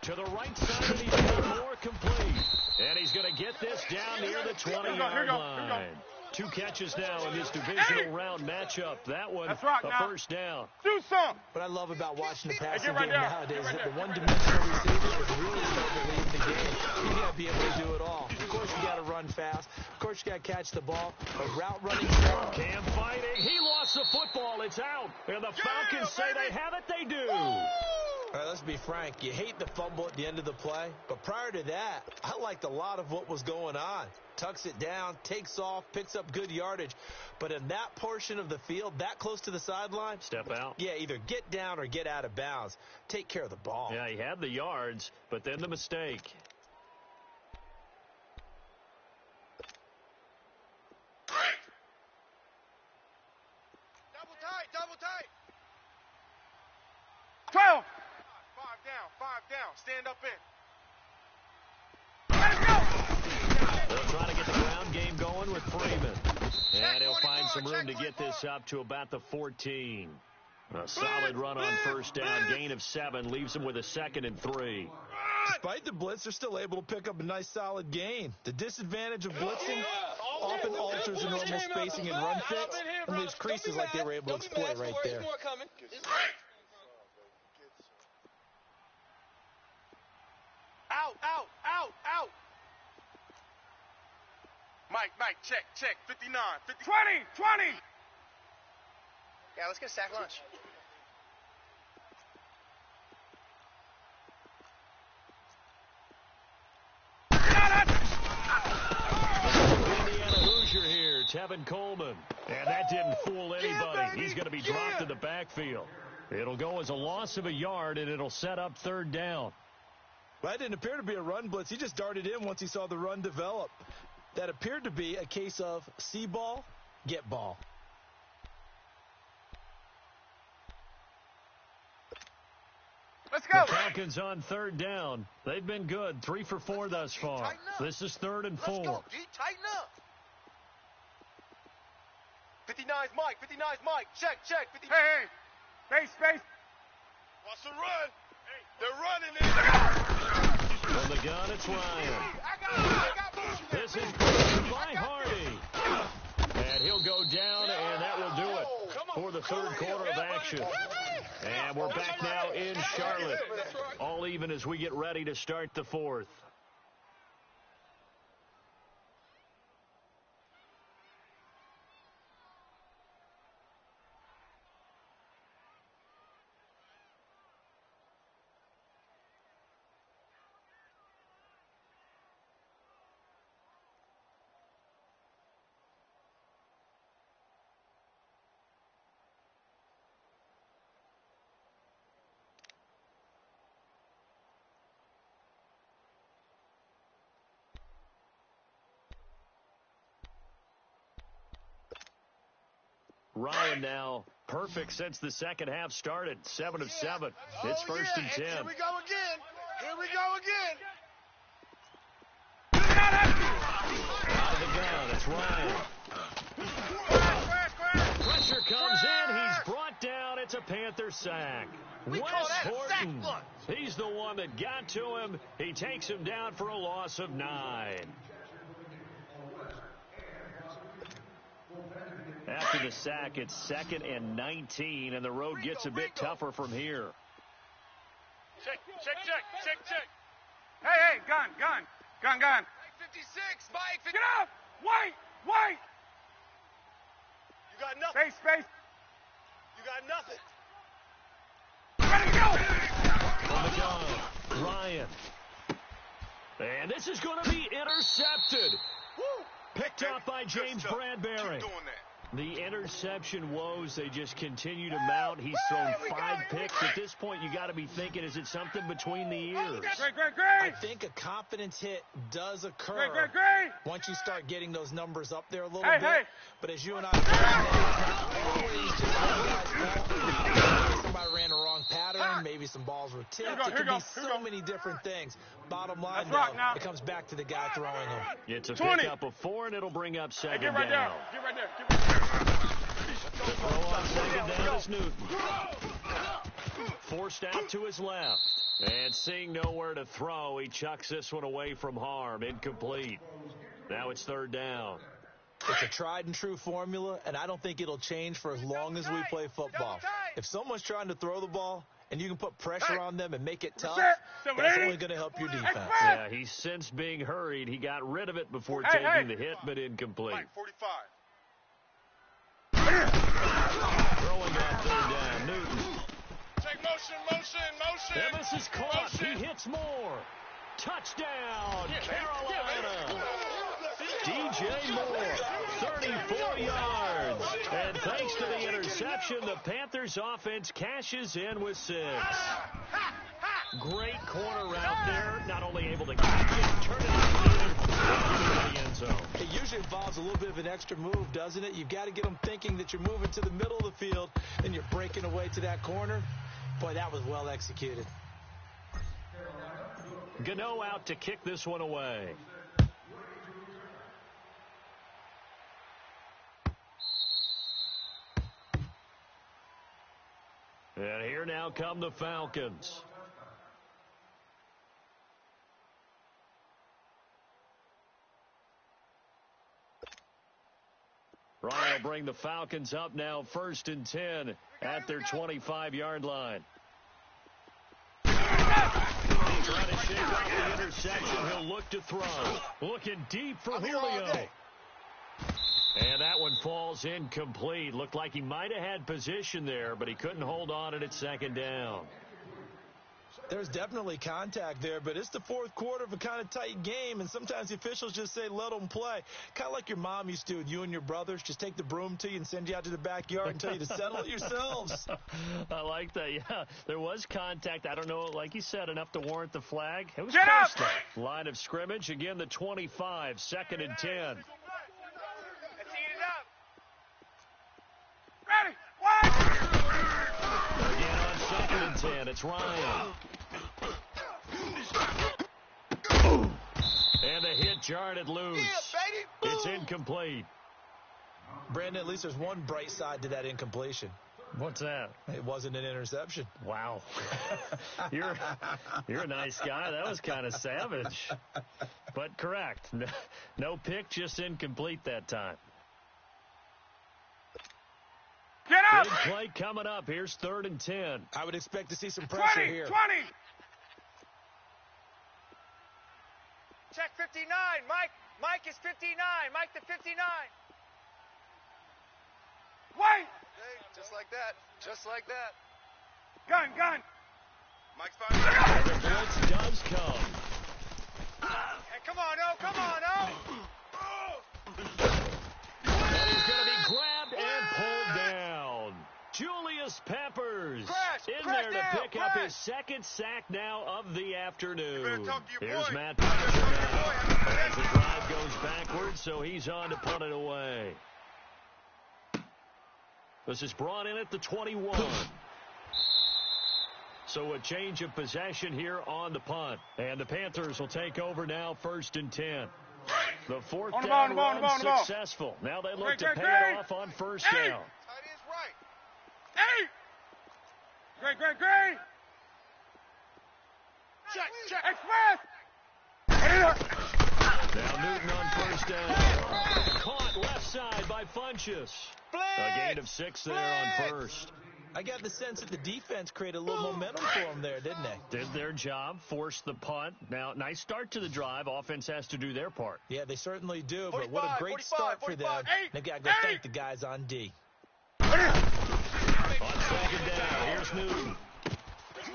To the right side, and he's got more complete. And he's going to get this down near the 20-yard line. 2 catches now in this divisional round matchup. That one, a 1st down. Do some. What I love about watching the passing game nowadays is that the one-dimensional receiver is really starting to lead the game. You got to be able to do it all. Of course, you got to run fast. Of course, you got to catch the ball. But route running strong. Cam fighting. He lost the football. It's out. And the Falcons say they have it. They do. All right, let's be frank. You hate the fumble at the end of the play. But prior to that, I liked a lot of what was going on. Tucks it down, takes off, picks up good yardage. But in that portion of the field, that close to the sideline, step out. Yeah, either get down or get out of bounds. Take care of the ball. Yeah, he had the yards, but then the mistake. Double tight, double tight. 12. 5 down. Stand up in. They'll try to get the ground game going with Freeman. And he'll find some room to get this up to about the 14. A solid run on 1st down. Gain of 7 leaves him with a 2nd and 3. Despite the blitz, they're still able to pick up a nice solid gain. The disadvantage of blitzing often alters the normal spacing and run fits and leaves creases like they were able to exploit right there. Out. Mike, check. 59. 20. Yeah, let's get a sack lunch. Indiana Hoosier here, Tevin Coleman. And that didn't fool anybody. He's going to be dropped in the backfield. It'll go as a loss of a yard, and it'll set up 3rd down. Well, that didn't appear to be a run blitz. He just darted in once he saw the run develop. That appeared to be a case of see ball, get ball. Let's go. The Falcons on 3rd down. They've been good. 3 for 4 thus far. This is 3rd and 4. Let's go, D. Tighten up. 59's Mike. 59's Mike. Check. 50. Hey. Space. Watch them run. They're running it. From the gun, it's Ryan. I got This is covered by Hardy. And he'll go down, and that will do it for the third quarter of action. And we're back now in Charlotte. All even as we get ready to start the fourth. Ryan now perfect since the second half started. 7 of 7. It's first and 10. Here we go again. Out of the gun, it's Ryan. Pressure comes in. He's brought down. It's a Panther sack. Wes Horton. He's the one that got to him. He takes him down for a loss of 9. After the sack, it's 2nd and 19, and the road gets a bit tougher from here. Check. Hey, gun. 56, Mike. Get up! Wait! You got nothing. Space. You got nothing. Ready to go! From the gun, Ryan. And this is going to be intercepted. Picked up by James Bradbury. Keep doing that. The interception woes, they just continue to mount. He's thrown 5 picks. At this point, you got to be thinking, is it something between the ears? I think a confidence hit does occur once you start getting those numbers up there a little bit. But as you and I have always just maybe somebody ran the wrong pattern, maybe some balls were tipped. It could be so many different things. Bottom line, though, it comes back to the guy throwing them. It's a pickup of 4, and it'll bring up second down. Get right there. Throw on second down is Newton. Forced out to his left. And seeing nowhere to throw, he chucks this one away from harm. Incomplete. Now it's 3rd down. It's a tried and true formula, and I don't think it'll change for as long as we play football. If someone's trying to throw the ball, and you can put pressure on them and make it tough, that's only going to help your defense. Yeah, he's since being hurried. He got rid of it before taking the hit, but incomplete. Mike, 45. Throwing on 3rd down, Newton. Take motion. And this is caught. He hits more. Touchdown, Carolina. DJ Moore, 34 yards. And thanks to the interception, the Panthers offense cashes in with 6. Great corner route there. Not only able to catch it, turn it into the end zone. It usually involves a little bit of an extra move, doesn't it? You've got to get them thinking that you're moving to the middle of the field and you're breaking away to that corner. Boy, that was well executed. Gano out to kick this one away. And here now come the Falcons. Ryan will bring the Falcons up now 1st and 10 at their 25-yard line. Trying to shake off the interception. He'll look to throw. Looking deep for Julio. And that one falls incomplete. Looked like he might have had position there, but he couldn't hold on at 2nd down. There's definitely contact there, but it's the 4th quarter of a kind of tight game, and sometimes the officials just say, let them play. Kind of like your mom used to, you and your brothers, just take the broom to you and send you out to the backyard and tell you to settle it yourselves. I like that, yeah. There was contact. I don't know, like you said, enough to warrant the flag. It was Get close, up! though. Line of scrimmage, again, the 25, 2nd and 10. Let's eat it up. Ready? What? Again on 2nd and 10, it's Ryan. And the hit jarred it loose. Yeah, baby. It's incomplete. Brandon, at least there's one bright side to that incompletion. What's that? It wasn't an interception. Wow. You're a nice guy. That was kind of savage. But correct. No pick, just incomplete that time. Get up! Big play coming up. Here's 3rd and 10. I would expect to see some pressure 20, here. 20. Check 59. Mike is 59. Mike the 59. Wait. Hey, just like that. Just like that. Gun. Mike's fine. And the blitz does come. Hey, come on, O. Come on, O. And he's going to be grabbed and pulled down. Julius Peppers in there to pick up his 2nd sack now of the afternoon. Here's Matt Patrick now. As the drive goes backwards, so he's on to punt it away. This is brought in at the 21. So a change of possession here on the punt. And the Panthers will take over now, 1st and 10. The 4th down run successful. Now they look to pay it off on 1st down. Tight end's right. Hey! Great! Check. Express! Now Newton on 1st down. Caught left side by Funchess. A gain of 6 there on 1st. I got the sense that the defense created a little momentum for them there, didn't they? Did their job, forced the punt. Now, nice start to the drive. Offense has to do their part. Yeah, they certainly do, but what a great start for them. They've got to go thank the guys on D. On 2nd down, here's Newton.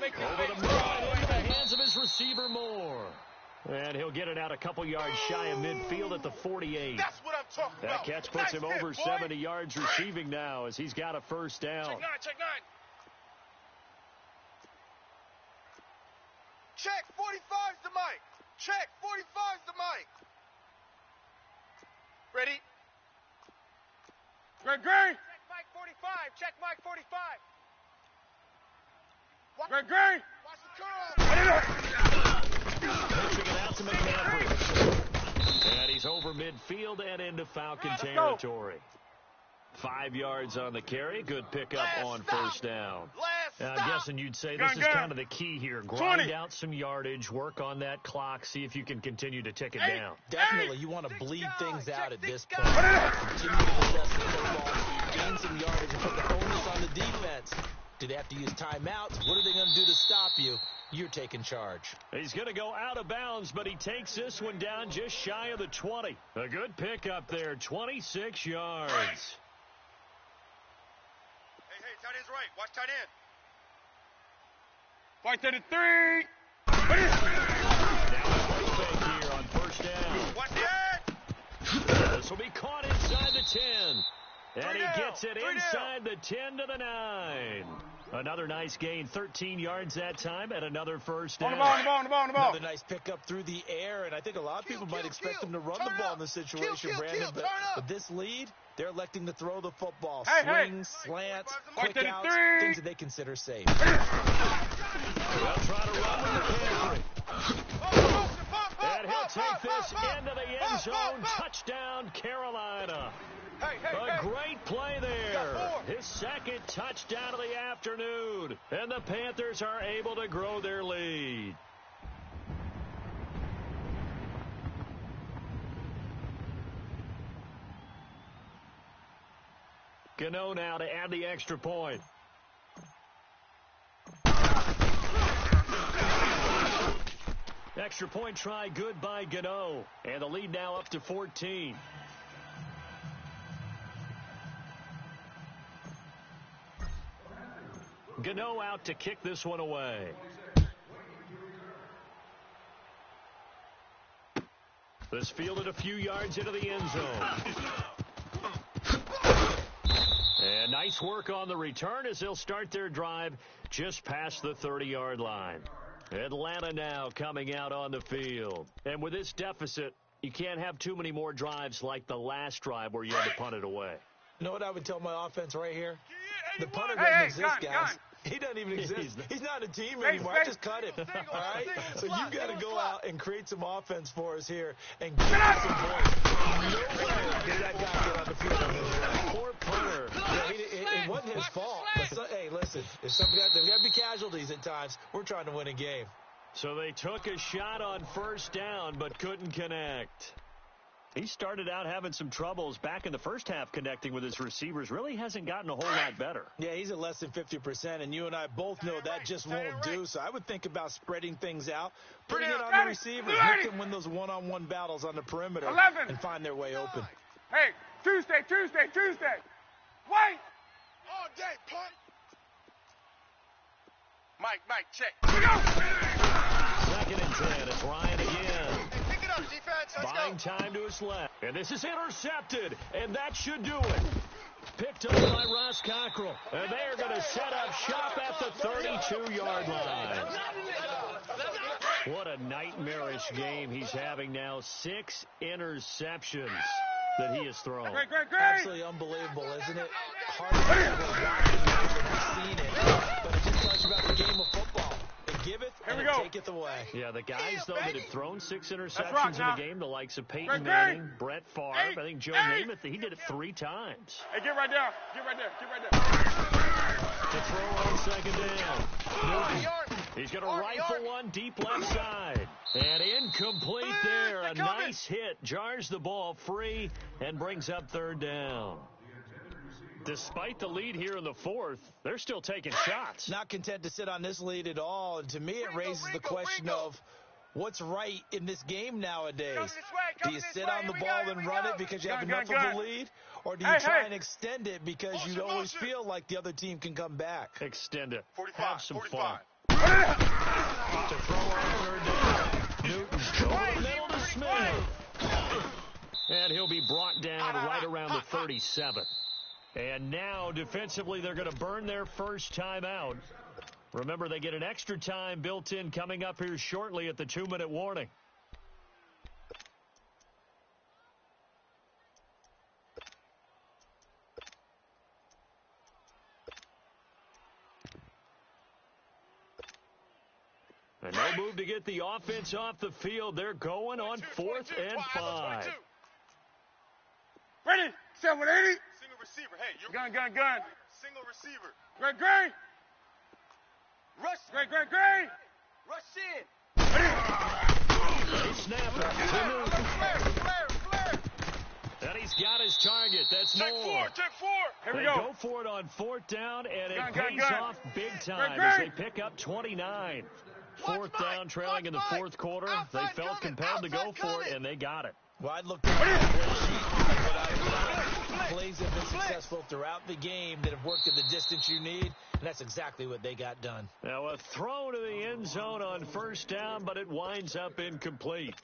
Over the middle, into the hands of his receiver Moore. And he'll get it out a couple yards shy of midfield at the 48. That's what I'm talking That about. catch puts him over 70 yards receiving now as he's got a 1st down. Check 9. Check 45's the mic. Check 45's the mic. Ready? Great! Check Mike 45. Check Mike 45. Great! Watch the curl. Pitching it out to McCaffrey. And he's over midfield and into Falcon territory. 5 yards on the carry. Good pickup on 1st down. I'm guessing you'd say this is kind of the key here. Grind out some yardage, work on that clock, see if you can continue to tick it down. Definitely, you want to bleed things out at this point. Continue to possess the football, gain some yardage, and put the onus on the defense. Do they have to use timeouts? What are they going to do to stop you? You're taking charge. He's going to go out of bounds, but he takes this one down just shy of the 20. A good pickup there, 26 yards. Hey, tight end's right. Watch tight end. Fight to the 3. Now a play fake here on 1st down. Watch it. This will be caught inside the 10. And he gets it inside the 10 to the 9. Another nice gain, 13 yards that time, and another 1st down. On the ball. Another nice pickup through the air, and I think a lot of people might expect them to run the ball in this situation, Brandon. But with this lead, they're electing to throw the football. Swings, slants, quick outs, things that they consider safe. They'll try to run with McCaffrey. And he'll take this into the end zone. Touchdown, Carolina. A great play there. His 2nd touchdown of the afternoon. And the Panthers are able to grow their lead. Gano now to add the extra point. Extra point try good by Gano. And the lead now up to 14. Gano out to kick this one away. This fielded a few yards into the end zone. And nice work on the return as they'll start their drive just past the 30-yard line. Atlanta now coming out on the field. And with this deficit, you can't have too many more drives like the last drive where you had to punt it away. You know what I would tell my offense right here? The punter doesn't exist, guys. He doesn't even exist. He's not a team anymore. I just cut him. All right? So you've got to go out and create some offense for us here and give us some points. No way did that guy get on the field on his own. Poor punter. It wasn't his fault. But hey, listen, there's got to be casualties at times. We're trying to win a game. So they took a shot on first down but couldn't connect. He started out having some troubles back in the first half connecting with his receivers. Really hasn't gotten a whole lot better. Yeah, he's at less than 50%, and you and I both know that just won't do. So I would think about spreading things out, putting it on the receivers, let them win those one-on-one battles on the perimeter and find their way open. Hey, Tuesday. Wait! All day, punk. Mike, check. Second and 10. It's Ryan again. Hey, pick it up, defense. Let's Buying go. time to his left. And this is intercepted, and that should do it. Picked up by Ross Cockrell. And they're going to set up shop at the 32-yard line. What a nightmarish game he's having now. 6 interceptions that he has thrown. Great. Absolutely unbelievable, isn't it? Hard to believe I've seen it, but it just tells you about the game of football. It giveth and it taketh away. Yeah, the guys, though, that have thrown 6 interceptions in the game, the likes of Peyton Manning, Brett Favre, I think Joe Namath, he did it 3 times. Hey, get right there. To throw on second down. He's going to rifle one deep left side. And incomplete there. A nice hit. Jars the ball free and brings up third down. Despite the lead here in the fourth, they're still taking shots. Not content to sit on this lead at all. And to me, it raises the question of what's right in this game nowadays. Do you sit on the ball and run it because you have enough of a lead? Or do you try and extend it because you always feel like the other team can come back? Extend it. 45, Have some 45. fun. To throw on third down. Newton's over the middle to Smith. And he'll be brought down right around the 37. And now, defensively, they're going to burn their first timeout. Remember, they get an extra time built in coming up here shortly at the 2-minute warning. And no move to get the offense off the field. They're going on 4th and 5. Ready? 780. Single receiver. Hey, you're Gun. single receiver. Great. Rush. Great. Rush in. They snap it to Newton. Flare. And he's got his target. That's Check more. 4. Here we They go. go for it on 4th down, and it pays Gun. off big time Great. as they pick up 29. 4th down, trailing in the 4th quarter. They felt compelled to go for it, and they got it. Well, I'd look at the play sheet, but I found plays have been successful throughout the game that have worked at the distance you need, and that's exactly what they got done. Now a throw to the end zone on 1st down, but it winds up incomplete.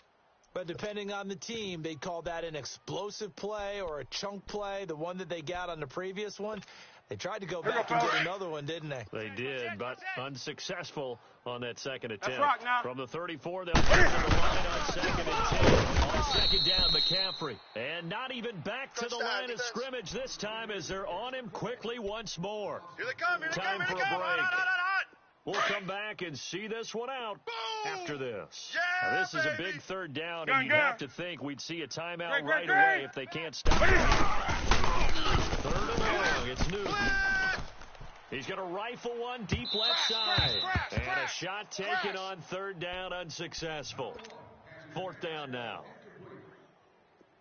But depending on the team, they'd call that an explosive play or a chunk play, the one that they got on the previous one. They tried to go back and get another one, didn't they? They did, but unsuccessful on that second attempt. rock now. From the 34, they'll get to the line on 2nd and 10. On 2nd down, McCaffrey. And not even back to the line of scrimmage this time as they're on him quickly once more. Here they come. Time for a break. Hot. We'll come back and see this one out after this. Yeah, Now, this is a baby. big 3rd down, and you'd have to think we'd see a timeout Great. away if they can't stop it. 3rd and long, it's Newton. He's going to rifle one deep left side. And a shot taken on 3rd down, unsuccessful. 4th down now.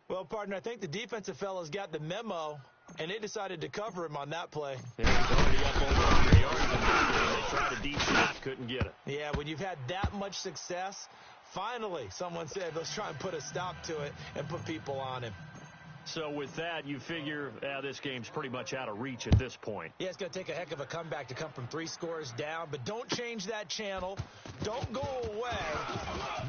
Well, partner, I think the defensive fellas got the memo, and they decided to cover him on that play. Yeah, he's already up over 100 yards in this game. They tried a deep shot, couldn't get it. Yeah, when you've had that much success, finally someone said, let's try and put a stop to it and put people on him. So with that, you figure this game's pretty much out of reach at this point. Yeah, it's going to take a heck of a comeback to come from 3 scores down, but don't change that channel. Don't go away.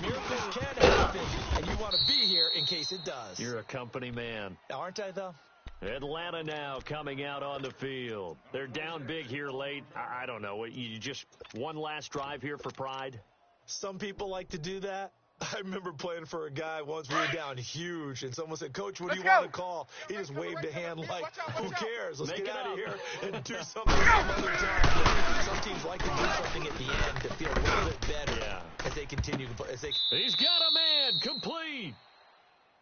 Miracles can happen, and you want to be here in case it does. You're a company man. Aren't I, though? Atlanta now coming out on the field. They're down big here late. I don't know. You just one last drive here for pride? Some people like to do that. I remember playing for a guy once. We were down huge, and someone said, "Coach, what do you want to call?" He just waved a hand like, "Who cares? Let's get out of here and do something some other time." Some teams like to do something at the end to feel a little bit better as they continue to play. He's got a man complete.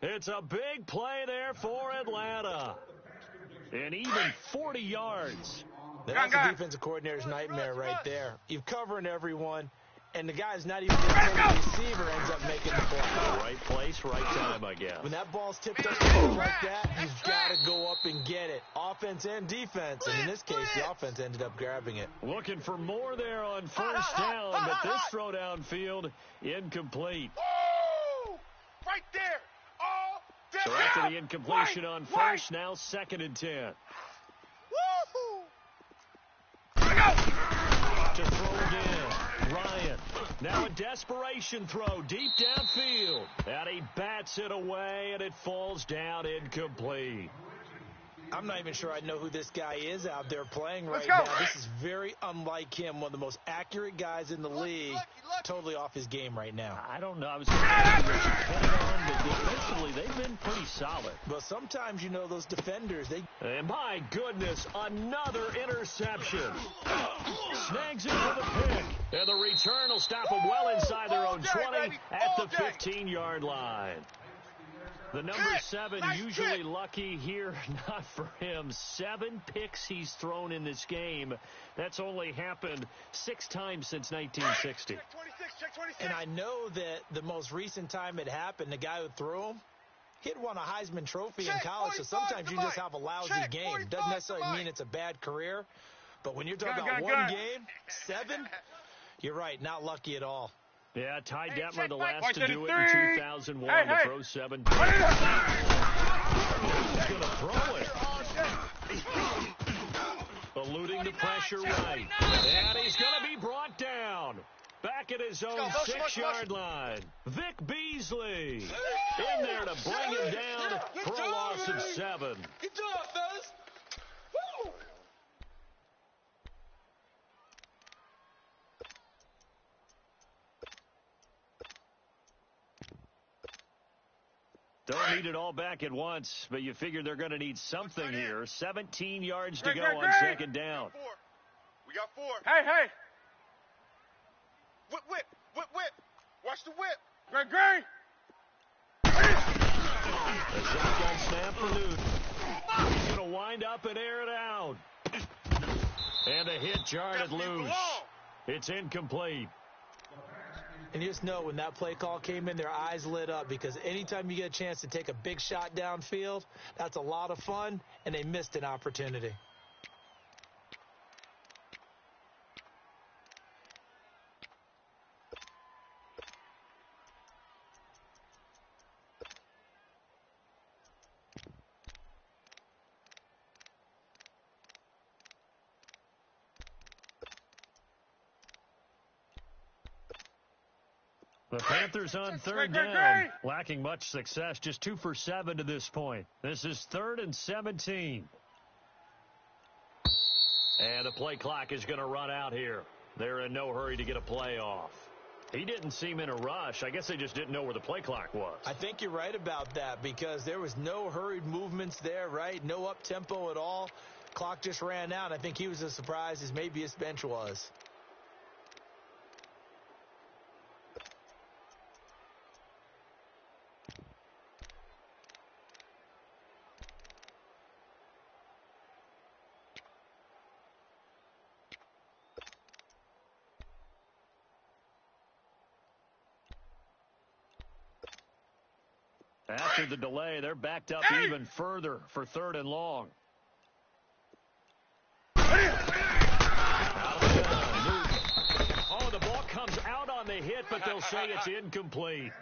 It's a big play there for Atlanta. And even 40 yards. That's the defensive coordinator's nightmare right there. You're covering everyone, and the guy's not even getting to the receiver ends up making the play. Right place, right time, I guess. When that ball's tipped up like that, you've got to go up and get it. Offense and defense. And in this case, the offense ended up grabbing it. Looking for more there on first down, but this throw downfield incomplete. Woo! Right there. All day. So after the incompletion on first, now 2nd and 10. Woo! To throw again, Ryan. Now a desperation throw deep downfield. And he bats it away, and it falls down incomplete. I'm not even sure I know who this guy is out there playing right now. This is very unlike him, one of the most accurate guys in the league. Totally off his game right now. I don't know. I was depending on, but defensively, they've been pretty solid. But sometimes, you know, those defenders, they... And my goodness, another interception. Snags it for the pick. And the return will stop them well inside their own 20 at the 15-yard line. The number 7 usually lucky here, not for him. 7 picks he's thrown in this game. That's only happened 6 times since 1960. Check 26. And I know that the most recent time it happened, the guy who threw him, he'd won a Heisman Trophy in college, so sometimes you just have a lousy game. Doesn't necessarily mean it's a bad career, but when you're talking about one game, 7, you're right, not lucky at all. Yeah, Ty Detmer, the last to do it in 2001, to throw 7. He's going to throw it. Eluding the pressure right. And he's going to be brought down. Back at his own 6-yard line. Vic Beasley in there to bring him down for a loss of 7. Good job, fellas. Woo! Don't need it all back at once, but you figure they're going to need something here. 17 yards to go on 2nd down. We got 4. Hey. Whip. Watch the whip. Great. A shotgun snap for Newton. He's going to wind up and air it out. And a hit jarred loose. It's incomplete. And you just know when that play call came in, their eyes lit up because anytime you get a chance to take a big shot downfield, that's a lot of fun, and they missed an opportunity. The Panthers on 3rd down, lacking much success, just 2 for 7 to this point. This is 3rd and 17. And the play clock is going to run out here. They're in no hurry to get a play off. He didn't seem in a rush. I guess they just didn't know where the play clock was. I think you're right about that because there was no hurried movements there, right? No up-tempo at all. Clock just ran out. I think he was as surprised as maybe his bench was. After the delay, they're backed up even further for 3rd and long. Oh, the ball comes out on the hit, but they'll say it's incomplete.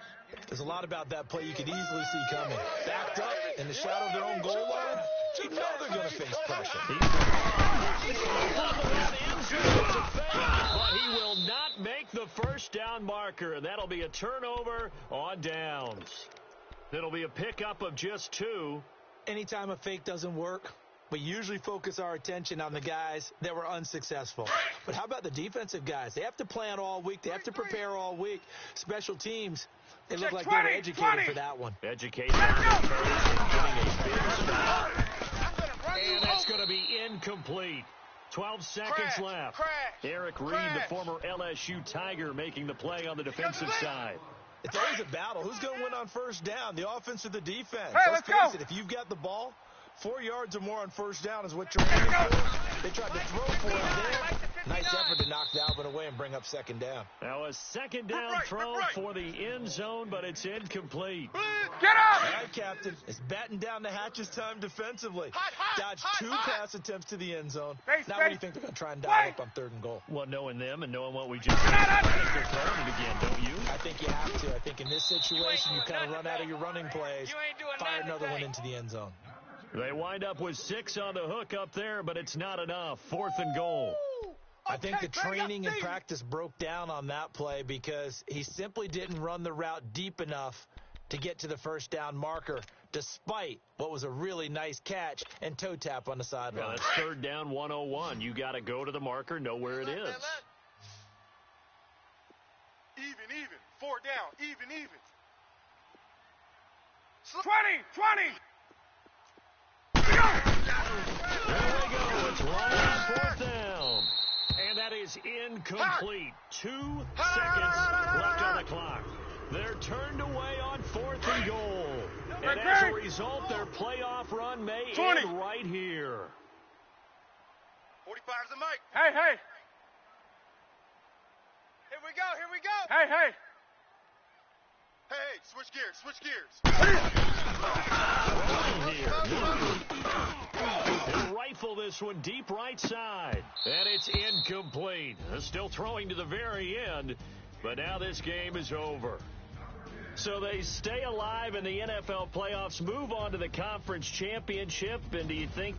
There's a lot about that play you could easily see coming. Backed up in the shadow of their own goal line, you know they're going to face pressure. But he will not make the first down marker. That'll be a turnover on downs. It'll be a pickup of just 2. Anytime a fake doesn't work, We usually focus our attention on the guys that were unsuccessful. But how about the defensive guys? They have to plan all week. They have to prepare all week. Special teams, they look like they were educated for that one. Educated on the coach and getting a big stop. And that's going to be incomplete. 12 seconds left. Eric Reed, the former LSU Tiger, making the play on the defensive side. It's always a battle. Who's going to win on first down, the offense or the defense? Hey, let's face it, if you've got the ball, 4 yards or more on first down is what you're aiming for. They tried to throw for it there. Nice effort to knock Dalvin away and bring up second down. Now a second down throw for the end zone, but it's incomplete. Get up! All right, Captain. It's batting down the hatches time defensively. Dodged 2 pass attempts to the end zone. Now what do you think they're going to try and dial up on 3rd and goal? Well, knowing them and knowing what we just said, I think they're throwing it again, don't you? I think you have to. I think in this situation, you kind of run out of your running plays, fire another one into the end zone. They wind up with 6 on the hook up there, but it's not enough. 4th and goal. I think the training and practice broke down on that play because he simply didn't run the route deep enough to get to the first down marker, despite what was a really nice catch and toe tap on the sideline. Yeah, that's 3rd down 101. You got to go to the marker, know where it is. Even. 4 down. Even. 20. There we go. It's right on 4th down. And that is incomplete. 2 seconds left on the clock. They're turned away on 4th and goal. And as a result, their playoff run may end right here. 45 is the mic. Hey. Here we go. Hey. Hey, switch gears. He'll rifle this one deep right side. And it's incomplete. They're still throwing to the very end, but now this game is over. So they stay alive in the NFL playoffs, move on to the conference championship, and do you think